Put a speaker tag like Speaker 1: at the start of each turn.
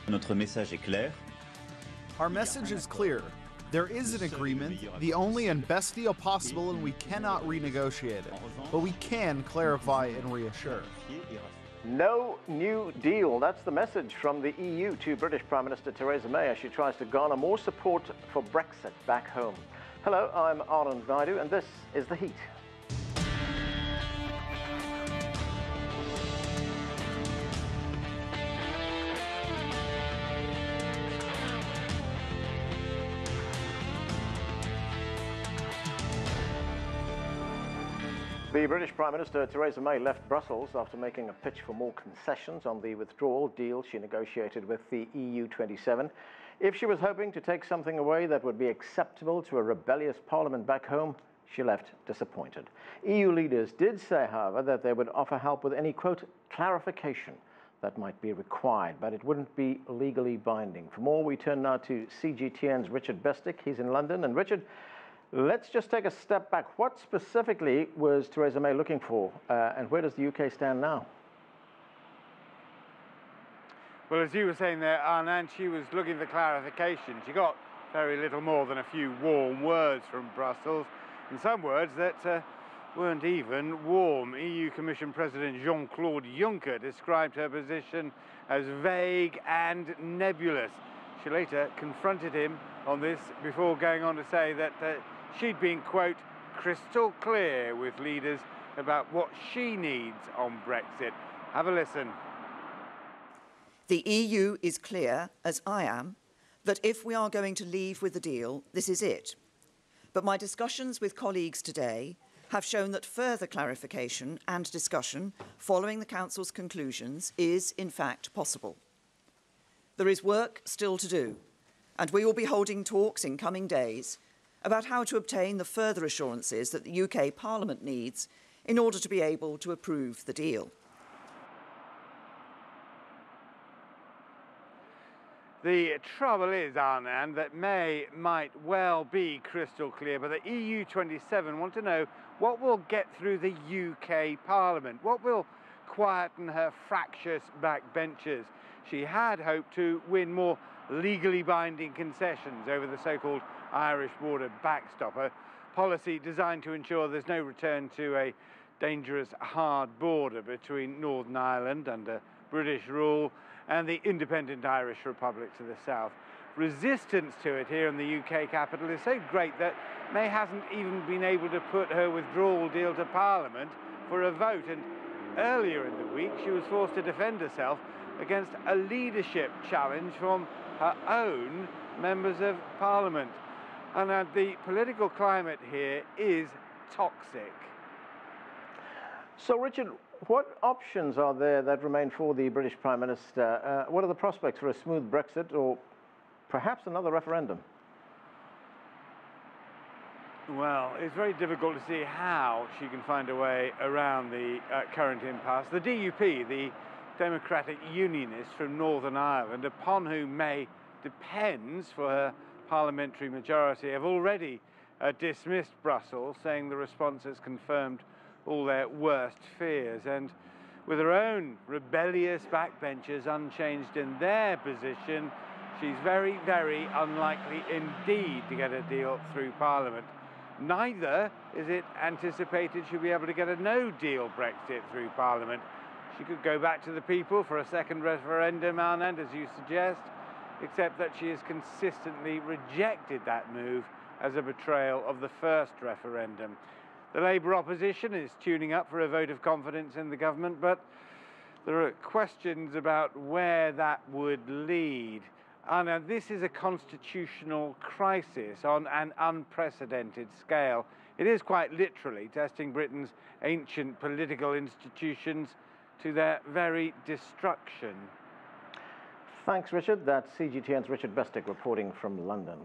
Speaker 1: Notre message est clair.
Speaker 2: Our message is clear. There is an agreement, the only and best deal possible, and we cannot renegotiate it. But we can clarify and reassure.
Speaker 3: No new deal. That's the message from the EU to British Prime Minister Theresa May as she tries to garner more support for Brexit back home. Hello, I'm Anand Naidu, and this is The Heat. The British Prime Minister Theresa May left Brussels after making a pitch for more concessions on the withdrawal deal she negotiated with the EU 27. If she was hoping to take something away that would be acceptable to a rebellious parliament back home, she left disappointed. EU leaders did say, however, that they would offer help with any, quote, clarification that might be required, but it wouldn't be legally binding. For more, we turn now to CGTN's Richard Bestic. He's in London. And Richard, let's just take a step back. What specifically was Theresa May looking for, and where does the UK stand now?
Speaker 4: Well, as you were saying there, Anand, she was looking for clarification. She got very little more than a few warm words from Brussels, and some words that weren't even warm. EU Commission President Jean-Claude Juncker described her position as vague and nebulous. She later confronted him on this before going on to say that she'd been, quote, crystal clear with leaders about what she needs on Brexit. Have a listen.
Speaker 5: The EU is clear, as I am, that if we are going to leave with the deal, this is it. But my discussions with colleagues today have shown that further clarification and discussion following the Council's conclusions is, in fact, possible. There is work still to do, and we will be holding talks in coming days about how to obtain the further assurances that the UK Parliament needs in order to be able to approve the deal.
Speaker 4: The trouble is, Anand, that May might well be crystal clear, but the EU 27 want to know what will get through the UK Parliament, what will quieten her fractious backbenchers. She had hoped to win more legally binding concessions over the so-called Irish border backstop, a policy designed to ensure there's no return to a dangerous hard border between Northern Ireland under British rule and the independent Irish Republic to the south. Resistance to it here in the UK capital is so great that May hasn't even been able to put her withdrawal deal to Parliament for a vote, and earlier in the week she was forced to defend herself against a leadership challenge from her own members of Parliament. And the political climate here is toxic.
Speaker 3: So, Richard, what options are there that remain for the British Prime Minister? What are the prospects for a smooth Brexit or perhaps another referendum?
Speaker 4: Well, it's very difficult to see how she can find a way around the current impasse. The DUP, the Democratic Unionists from Northern Ireland, upon whom May depends for her parliamentary majority, have already dismissed Brussels, saying the response has confirmed all their worst fears. And with her own rebellious backbenchers unchanged in their position, she's very, very unlikely indeed to get a deal through Parliament. Neither is it anticipated she'll be able to get a no-deal Brexit through Parliament. She could go back to the people for a second referendum, Anand, as you suggest, except that she has consistently rejected that move as a betrayal of the first referendum. The Labour opposition is tuning up for a vote of confidence in the government, but there are questions about where that would lead. And this is a constitutional crisis on an unprecedented scale. It is quite literally testing Britain's ancient political institutions to their very destruction.
Speaker 3: Thanks, Richard. That's CGTN's Richard Bestic reporting from London.